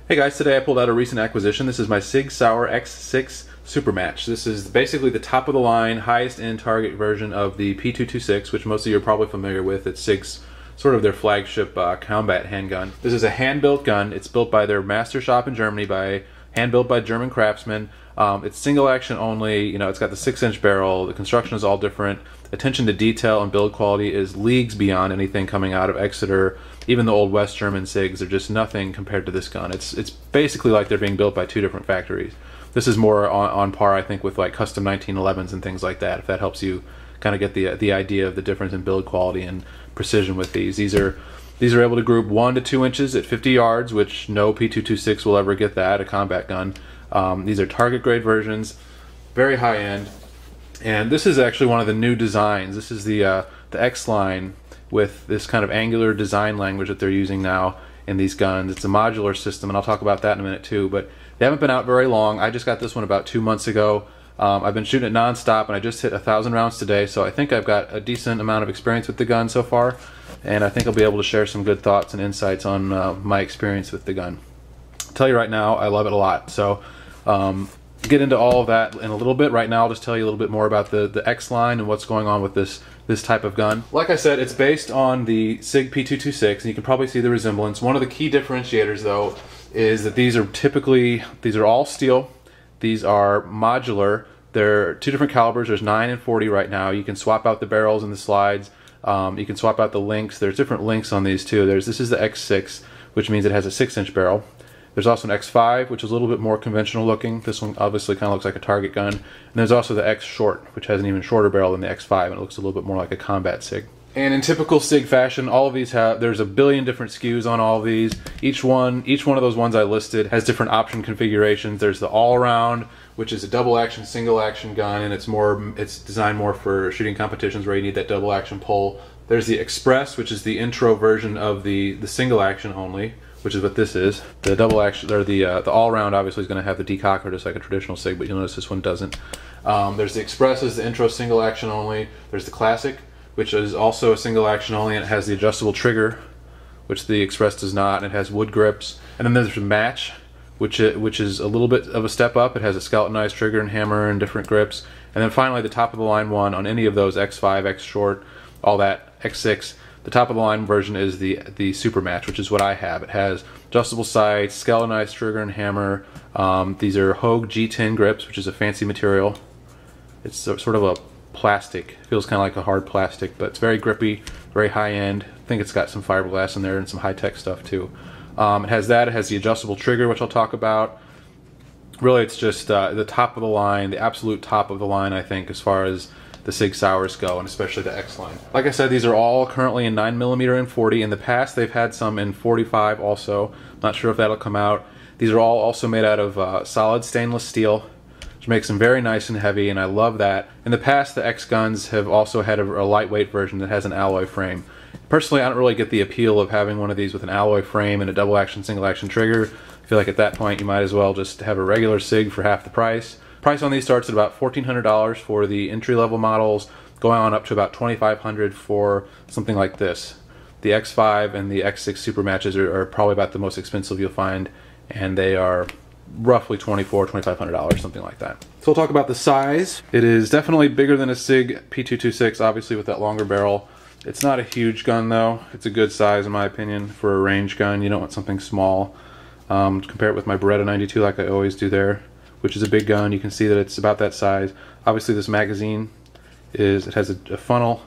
Hey guys, today I pulled out a recent acquisition. This is my Sig Sauer X6 Supermatch. This is basically the top of the line, highest end target version of the P226, which most of you are probably familiar with. It's Sig's sort of their flagship combat handgun. This is a hand-built gun. It's built by their master shop in Germany, hand-built by German craftsmen. It's single action only. You know, it's got the 6-inch barrel. The construction is all different. Attention to detail and build quality is leagues beyond anything coming out of Exeter. Even the old West German Sigs are just nothing compared to this gun. It's basically like they're being built by two different factories. This is more on par, I think, with like custom 1911s and things like that, if that helps you kind of get the idea of the difference in build quality and precision with these. These are able to group 1 to 2 inches at 50 yards, which no P226 will ever get that, a combat gun. These are target grade versions, very high end. And this is actually one of the new designs. This is the X line with this kind of angular design language that they're using now in these guns. It's a modular system, and I'll talk about that in a minute too, but they haven't been out very long. I just got this one about 2 months ago. I've been shooting it non-stop, and I just hit 1,000 rounds today, so I think I've got a decent amount of experience with the gun so far, and I think I'll be able to share some good thoughts and insights on my experience with the gun. I'll tell you right now, I love it a lot. So get into all of that in a little bit. Right now I'll just tell you a little bit more about the X line and what's going on with this type of gun. Like I said, it's based on the Sig P226, and you can probably see the resemblance. One of the key differentiators though is that these are all steel. These are modular. They're two different calibers. There's 9 and 40 right now. You can swap out the barrels and the slides. You can swap out the links. There's different links on these too. This is the X6, which means it has a 6-inch barrel. There's also an X5, which is a little bit more conventional looking. This one obviously kind of looks like a target gun. And there's also the X Short, which has an even shorter barrel than the X5, and it looks a little bit more like a combat Sig. And in typical Sig fashion, all of these there's a billion different SKUs on all of these. Each one of those ones I listed has different option configurations. There's the all-around, which is a double action, single action gun, and it's designed more for shooting competitions where you need that double action pull. There's the Express, which is the intro version of the single action only, which is what this is. The double action, or the all-round obviously is going to have the decocker just like a traditional Sig, but you'll notice this one doesn't. There's the Express as the intro single action only. There's the Classic, which is also a single action only, and it has the adjustable trigger, which the Express does not, and it has wood grips. And then there's the Match, which is a little bit of a step up. It has a skeletonized trigger and hammer and different grips. And then finally the top of the line one on any of those, X5, X Short, all that, X6, the top of the line version is the Supermatch, which is what I have. It has adjustable sights, skeletonized trigger and hammer. These are Hogue G10 grips, which is a fancy material. It's sort of a plastic. It feels kind of like a hard plastic, but it's very grippy, very high end. I think it's got some fiberglass in there and some high-tech stuff too. It has that. It has the adjustable trigger, which I'll talk about. Really, it's just the top of the line, the absolute top of the line, I think, as far as the Sig Sauers go, and especially the X line. Like I said, these are all currently in 9mm and 40. In the past, they've had some in 45 also. Not sure if that'll come out. These are all also made out of solid stainless steel, which makes them very nice and heavy, and I love that. In the past, the X guns have also had a lightweight version that has an alloy frame. Personally, I don't really get the appeal of having one of these with an alloy frame and a double action, single action trigger. I feel like at that point you might as well just have a regular Sig for half the price. Price on these starts at about $1,400 for the entry-level models, going on up to about $2,500 for something like this. The X5 and the X6 Supermatches are probably about the most expensive you'll find, and they are roughly $2,400, $2,500, something like that. So we'll talk about the size. It is definitely bigger than a Sig P226, obviously with that longer barrel. It's not a huge gun though. It's a good size in my opinion for a range gun. You don't want something small. Compare it with my Beretta 92 like I always do there, which is a big gun. You can see that it's about that size. Obviously this magazine it has a funnel.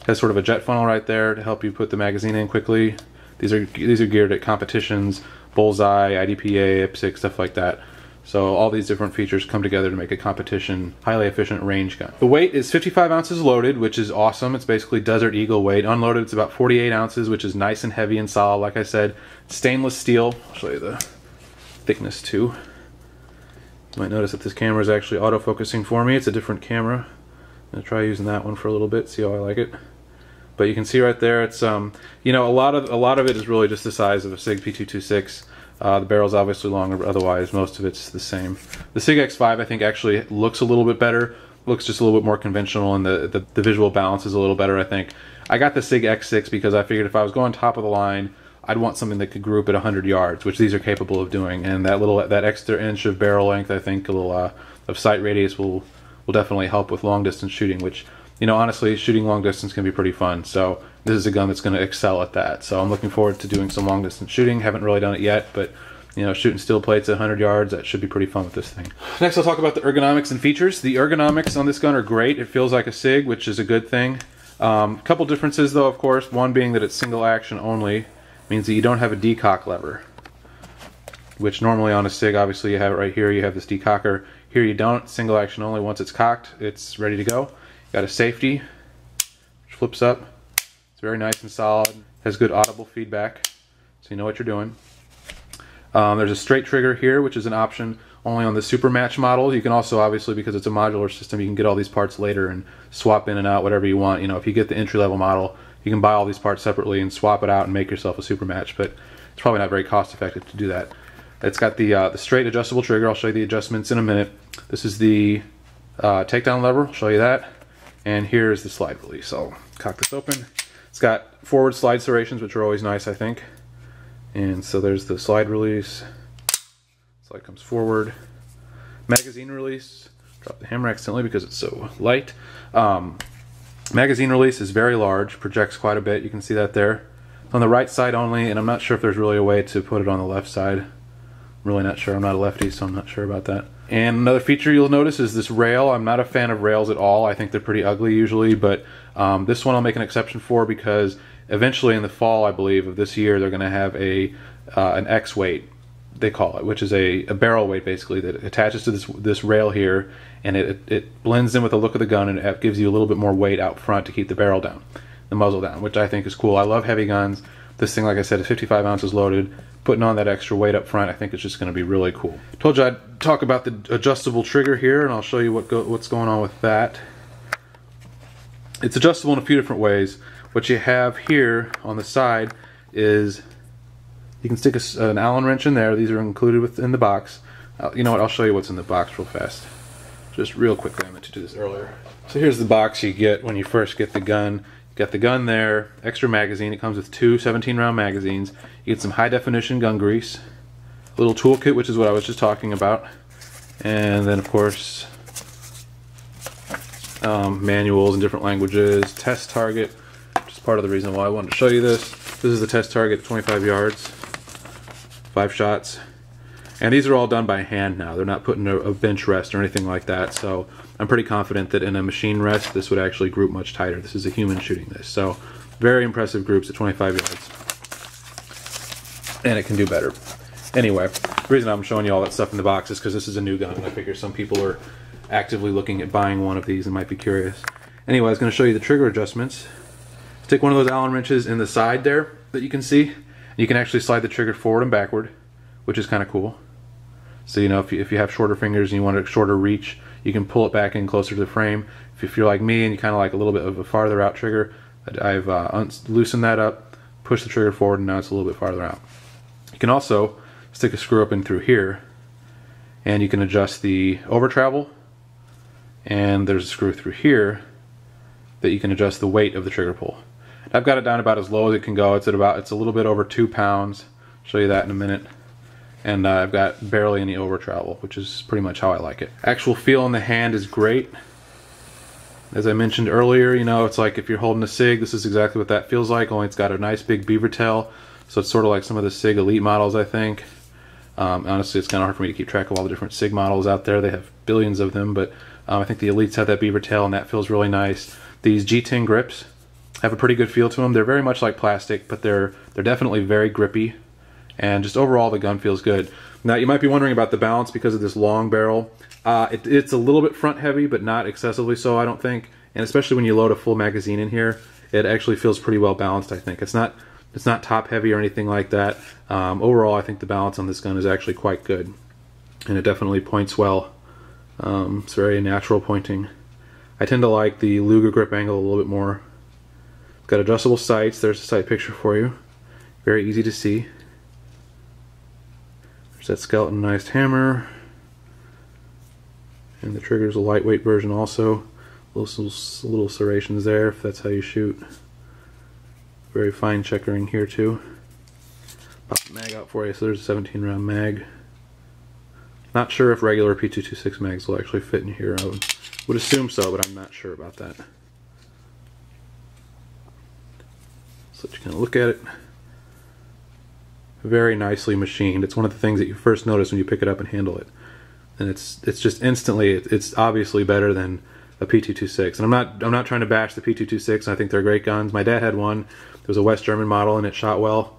It has sort of a jet funnel right there to help you put the magazine in quickly. These are geared at competitions, bullseye, IDPA, IPSC, stuff like that. So all these different features come together to make a competition, highly efficient range gun. The weight is 55 ounces loaded, which is awesome. It's basically Desert Eagle weight. Unloaded, it's about 48 ounces, which is nice and heavy and solid. Like I said, stainless steel. I'll show you the thickness too. You might notice that this camera is actually autofocusing for me. It's a different camera. I'm gonna try using that one for a little bit, see how I like it. But you can see right there, it's you know, a lot of it is really just the size of a Sig P226. The barrel's obviously longer, but otherwise most of it's the same. The Sig X5 I think actually looks a little bit better. Looks just a little bit more conventional, and the visual balance is a little better, I think. I got the Sig X6 because I figured if I was going top of the line, I'd want something that could group at 100 yards, which these are capable of doing. And that extra inch of barrel length, I think, a little of sight radius will definitely help with long distance shooting, which, you know, honestly, shooting long distance can be pretty fun. So this is a gun that's going to excel at that. So I'm looking forward to doing some long distance shooting. Haven't really done it yet, but you know, shooting steel plates at 100 yards, that should be pretty fun with this thing. Next, I'll talk about the ergonomics and features. The ergonomics on this gun are great. It feels like a Sig, which is a good thing. A couple differences though, of course. One being that it's single action only, means that you don't have a decock lever, which normally on a Sig, obviously you have it right here, you have this decocker. Here you don't, single action only. Once it's cocked, it's ready to go. You got a safety, which flips up. It's very nice and solid, has good audible feedback, so you know what you're doing. There's a straight trigger here, which is an option only on the Supermatch model. You can also, obviously, because it's a modular system, you can get all these parts later and swap in and out whatever you want. You know, if you get the entry-level model, you can buy all these parts separately and swap it out and make yourself a Supermatch, but it's probably not very cost-effective to do that. It's got the straight adjustable trigger. I'll show you the adjustments in a minute. This is the takedown lever. I'll show you that. And here's the slide release. I'll cock this open. It's got forward slide serrations, which are always nice, I think. And so there's the slide release. Slide comes forward. Magazine release. Drop the hammer accidentally because it's so light. Magazine release is very large, projects quite a bit. You can see that there. It's on the right side only, and I'm not sure if there's really a way to put it on the left side. I'm really not sure. I'm not a lefty, so I'm not sure about that. And another feature you'll notice is this rail. I'm not a fan of rails at all. I think they're pretty ugly usually, but this one I'll make an exception for because eventually in the fall, I believe, of this year, they're going to have an X weight, they call it, which is a barrel weight basically that attaches to this rail here, and it blends in with the look of the gun, and it gives you a little bit more weight out front to keep the barrel down, the muzzle down, which I think is cool. I love heavy guns. This thing, like I said, is 55 ounces loaded. Putting on that extra weight up front, I think it's just going to be really cool. Told you I'd talk about the adjustable trigger here, and I'll show you what's going on with that. It's adjustable in a few different ways. What you have here on the side is you can stick an Allen wrench in there. These are included within the box. You know what? I'll show you what's in the box real fast. Just real quickly, I meant to do this earlier. So here's the box you get when you first get the gun. You got the gun there, extra magazine. It comes with two 17-round magazines. You get some high-definition gun grease, a little toolkit, which is what I was just talking about, and then, of course, manuals in different languages, test target, which is part of the reason why I wanted to show you this. This is the test target at 25 yards, 5 shots. And these are all done by hand now. They're not put in a bench rest or anything like that. So I'm pretty confident that in a machine rest, this would actually group much tighter. This is a human shooting this. So very impressive groups at 25 yards. And it can do better. Anyway, the reason I'm showing you all that stuff in the box is because this is a new gun. And I figure some people are actively looking at buying one of these and might be curious. Anyway, I was going to show you the trigger adjustments. Stick one of those Allen wrenches in the side there that you can see. You can actually slide the trigger forward and backward, which is kind of cool. So, you know, if you have shorter fingers and you want a shorter reach, you can pull it back in closer to the frame. If you're like me and you kind of like a little bit of a farther out trigger, I've loosened that up, pushed the trigger forward, and now it's a little bit farther out. You can also stick a screw up in through here, and you can adjust the over travel, and there's a screw through here that you can adjust the weight of the trigger pull. I've got it down about as low as it can go. It's a little bit over 2 pounds. I'll show you that in a minute. And I've got barely any over travel, which is pretty much how I like it. Actual feel in the hand is great. As I mentioned earlier, you know, it's like if you're holding a Sig, this is exactly what that feels like, only it's got a nice big beaver tail. So it's sort of like some of the Sig Elite models, I think. Honestly, it's kind of hard for me to keep track of all the different Sig models out there. They have billions of them, but I think the Elites have that beaver tail, and that feels really nice. These G10 grips have a pretty good feel to them. They're very much like plastic, but they're definitely very grippy. And just overall, the gun feels good. Now, you might be wondering about the balance because of this long barrel. It's a little bit front heavy, but not excessively so, I don't think. And especially when you load a full magazine in here, it actually feels pretty well balanced, I think. It's not top heavy or anything like that. Overall, I think the balance on this gun is actually quite good. And it definitely points well. It's very natural pointing. I tend to like the Luger grip angle a little bit more. It's got adjustable sights. There's a sight picture for you. Very easy to see. There's that skeletonized hammer. And the trigger's a lightweight version also. Little serrations there if that's how you shoot. Very fine checkering here too. out for you. So there's a 17 round mag. Not sure if regular P226 mags will actually fit in here. I would assume so, but I'm not sure about that. So let you kind of look at it. Very nicely machined. It's one of the things that you first notice when you pick it up and handle it. And it's just instantly, it's obviously better than a P226. And I'm not trying to bash the P226. I think they're great guns. My dad had one. It was a West German model and it shot well.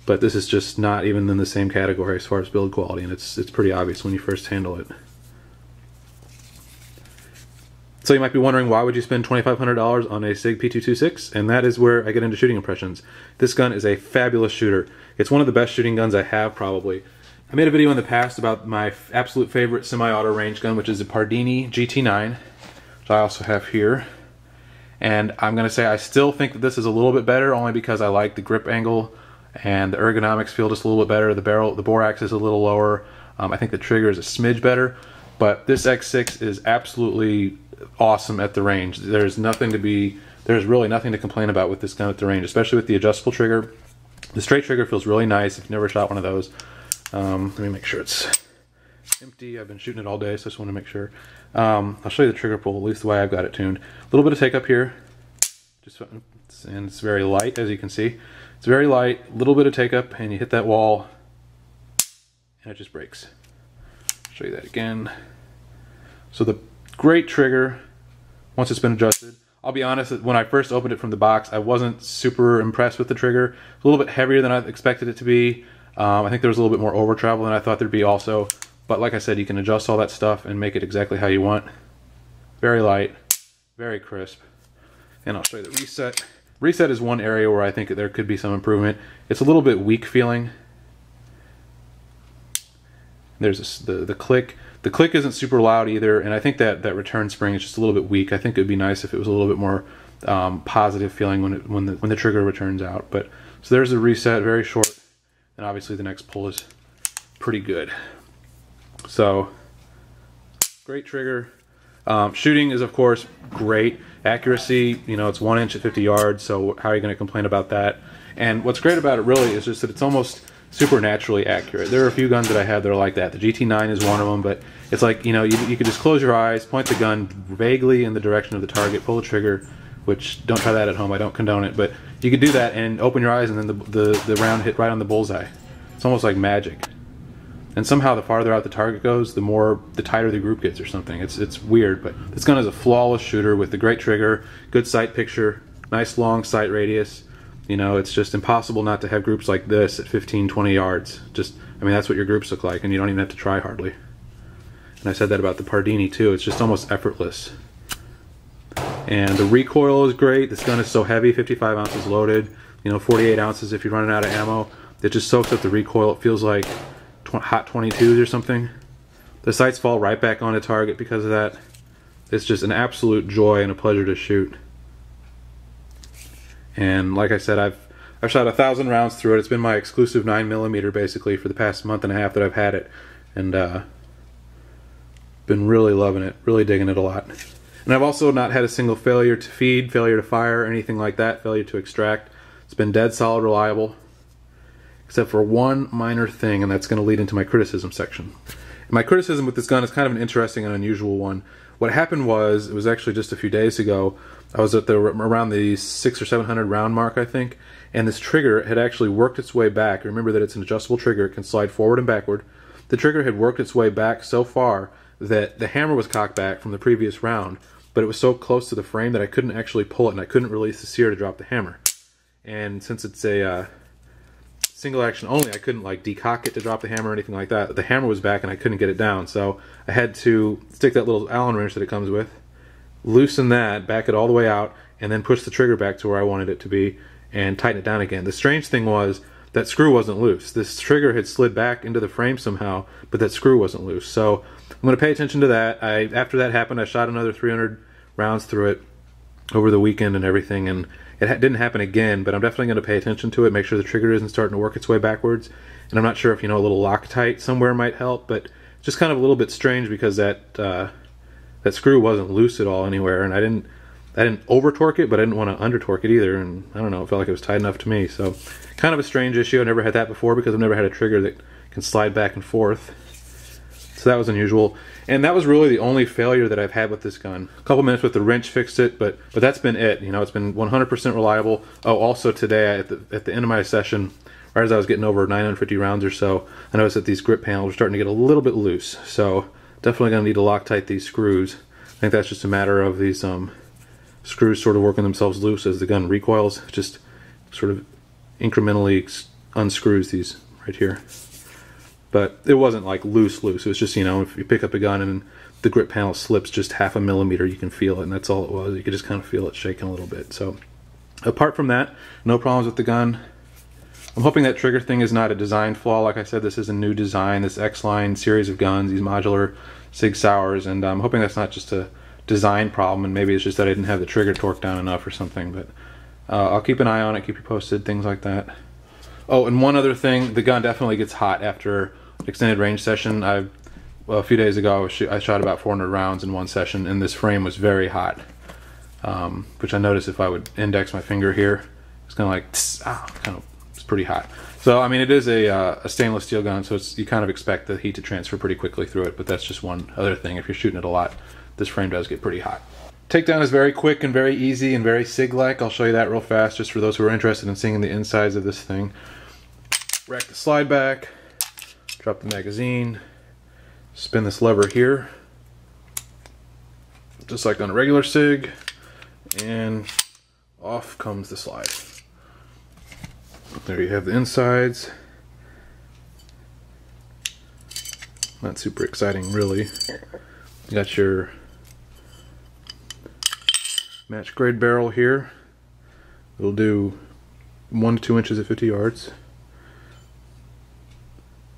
But this is just not even in the same category as far as build quality, and it's pretty obvious when you first handle it. So you might be wondering, why would you spend $2,500 on a Sig P226? And that is where I get into shooting impressions. This gun is a fabulous shooter. It's one of the best shooting guns I have, probably. I made a video in the past about my absolute favorite semi-auto range gun, which is a Pardini GT9, which I also have here. And I'm going to say I still think that this is a little bit better, only because I like the grip angle and the ergonomics feel just a little bit better. The bore axis is a little lower. I think the trigger is a smidge better, but this X6 is absolutely awesome at the range. There's really nothing to complain about with this gun at the range, especially with the adjustable trigger. The straight trigger feels really nice if you've never shot one of those. Let me make sure it's empty. I've been shooting it all day, so I just want to make sure. I'll show you the trigger pull, at least the way I've got it tuned. A little bit of take up here, and it's very light, as you can see. It's very light, a little bit of take up, and you hit that wall, and it just breaks. I'll show you that again. So the great trigger, once it's been adjusted. I'll be honest, when I first opened it from the box, I wasn't super impressed with the trigger. It's a little bit heavier than I expected it to be. I think there was a little bit more over travel than I thought there'd be also. But like I said, you can adjust all that stuff and make it exactly how you want. Very light, very crisp. And I'll show you the reset. Reset is one area where I think there could be some improvement. It's a little bit weak feeling. There's the click. The click isn't super loud either, and I think that return spring is just a little bit weak. I think it would be nice if it was a little bit more positive feeling when the trigger returns out. But so there's the reset, very short, and obviously the next pull is pretty good. So great trigger. Shooting is of course great. Accuracy, you know, it's 1 inch at 50 yards, so how are you going to complain about that? And what's great about it really is just that it's almost supernaturally accurate. There are a few guns that I have that are like that. The GT9 is one of them, but it's like, you know, you could just close your eyes, point the gun vaguely in the direction of the target, pull the trigger, which don't try that at home, I don't condone it, but you could do that and open your eyes and then the round hit right on the bullseye. It's almost like magic. And somehow the farther out the target goes, the tighter the group gets or something. It's weird, but this gun is a flawless shooter with the great trigger, good sight picture, nice long sight radius. You know, it's just impossible not to have groups like this at 15, 20 yards. I mean, that's what your groups look like, and you don't even have to try hardly. And I said that about the Pardini too. It's just almost effortless. And the recoil is great. This gun is so heavy, 55 ounces loaded, you know, 48 ounces if you're running out of ammo. It just soaks up the recoil. It feels like hot 22s or something. The sights fall right back onto target because of that. It's just an absolute joy and a pleasure to shoot. And like I said, I've shot 1,000 rounds through it. It's been my exclusive 9mm basically for the past month and a half that I've had it, and been really loving it, really digging it a lot. And I've also not had a single failure to feed, failure to fire, anything like that, failure to extract. It's been dead solid reliable, except for one minor thing, and that's going to lead into my criticism section. And my criticism with this gun is kind of an interesting and unusual one. What happened was, it was actually just a few days ago, I was at around the 600 or 700 round mark, I think, and this trigger had actually worked its way back. Remember that it's an adjustable trigger, it can slide forward and backward. The trigger had worked its way back so far that the hammer was cocked back from the previous round, but it was so close to the frame that I couldn't actually pull it, and I couldn't release the sear to drop the hammer. And since it's a single action only, I couldn't like decock it to drop the hammer or anything like that. The hammer was back and I couldn't get it down, so I had to stick that little Allen wrench that it comes with, loosen that, back it all the way out, and then push the trigger back to where I wanted it to be and tighten it down again. The strange thing was that screw wasn't loose. This trigger had slid back into the frame somehow, but that screw wasn't loose. So I'm going to pay attention to that. After that happened, I shot another 300 rounds through it over the weekend and everything, and it didn't happen again, but I'm definitely going to pay attention to it, make sure the trigger isn't starting to work its way backwards. And I'm not sure if, you know, a little Loctite somewhere might help, but it's just kind of a little bit strange because that screw wasn't loose at all anywhere, and I didn't over torque it, but I didn't want to under torque it either, and I don't know, it felt like it was tight enough to me. So kind of a strange issue. I never had that before because I've never had a trigger that can slide back and forth. So that was unusual. And that was really the only failure that I've had with this gun. A couple minutes with the wrench fixed it, but that's been it. You know, it's been 100% reliable. Oh, also today at the end of my session, right as I was getting over 950 rounds or so, I noticed that these grip panels are starting to get a little bit loose. So definitely going to need to Loctite these screws. I think that's just a matter of these screws sort of working themselves loose as the gun recoils. Just sort of incrementally unscrews these right here. But it wasn't like loose. It was just, you know, if you pick up a gun and the grip panel slips just 0.5 millimeter, you can feel it, and that's all it was. You could just kind of feel it shaking a little bit. So apart from that, no problems with the gun. I'm hoping that trigger thing is not a design flaw. Like I said, this is a new design, this X-Line series of guns, these modular Sig Sauers, and I'm hoping that's not just a design problem, and maybe it's just that I didn't have the trigger torque down enough or something. But I'll keep an eye on it, keep you posted, things like that. Oh, and one other thing, the gun definitely gets hot after extended range session. A few days ago I shot about 400 rounds in one session, and this frame was very hot, which I noticed if I would index my finger here, it's kind of like it's pretty hot. So I mean, it is a stainless steel gun, so you kind of expect the heat to transfer pretty quickly through it, but that's just one other thing. If you're shooting it a lot, this frame does get pretty hot. Takedown is very quick and very easy and very SIG-like. I'll show you that real fast just for those who are interested in seeing the insides of this thing. Rack the slide back, drop the magazine, spin this lever here, just like on a regular SIG, and off comes the slide. There you have the insides. Not super exciting, really. You got your match grade barrel here. It'll do 1 to 2 inches at 50 yards.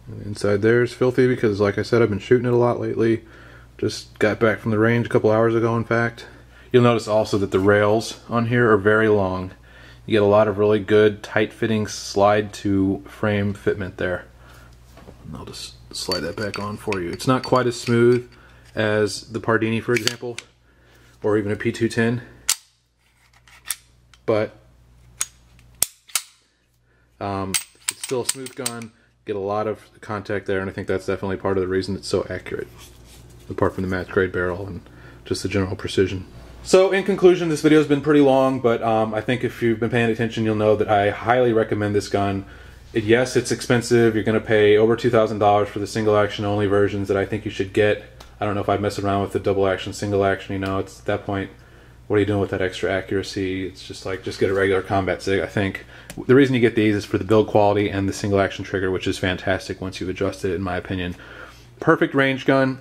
And inside there is filthy because, like I said, I've been shooting it a lot lately. Just got back from the range a couple hours ago, in fact. You'll notice also that the rails on here are very long. You get a lot of really good, tight-fitting slide-to-frame fitment there. And I'll just slide that back on for you. It's not quite as smooth as the Pardini, for example, or even a P210, but it's still a smooth gun. Get a lot of contact there, and I think that's definitely part of the reason it's so accurate, apart from the match grade barrel and just the general precision. So in conclusion, this video has been pretty long, but I think if you've been paying attention, you'll know that I highly recommend this gun. Yes, it's expensive. You're going to pay over $2,000 for the single action only versions that I think you should get. I don't know if I'd mess around with the double action, single action, you know, it's at that point, what are you doing with that extra accuracy? It's just like, just get a regular combat SIG, I think. The reason you get these is for the build quality and the single action trigger, which is fantastic once you've adjusted it, in my opinion. Perfect range gun.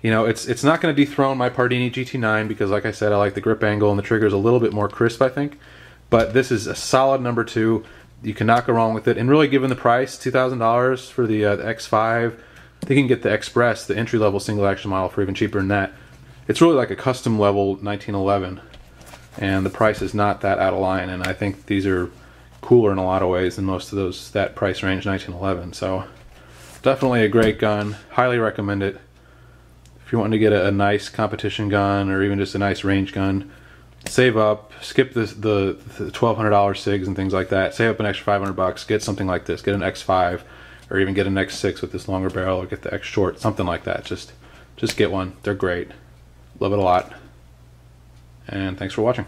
You know, it's not going to dethrone my Pardini GT9 because, like I said, I like the grip angle and the trigger is a little bit more crisp, I think. But this is a solid number 2. You cannot go wrong with it. And really, given the price, $2,000 for the X5, I think you can get the Express, the entry-level single-action model, for even cheaper than that. It's really like a custom-level 1911, and the price is not that out of line. And I think these are cooler in a lot of ways than most of those that price range 1911. So definitely a great gun. Highly recommend it. If you're wanting to get a nice competition gun or even just a nice range gun, save up, skip the $1,200 SIGs and things like that. Save up an extra $500, get something like this. Get an X5 or even get an X6 with this longer barrel, or get the X short, something like that. Just get one. They're great. Love it a lot. And thanks for watching.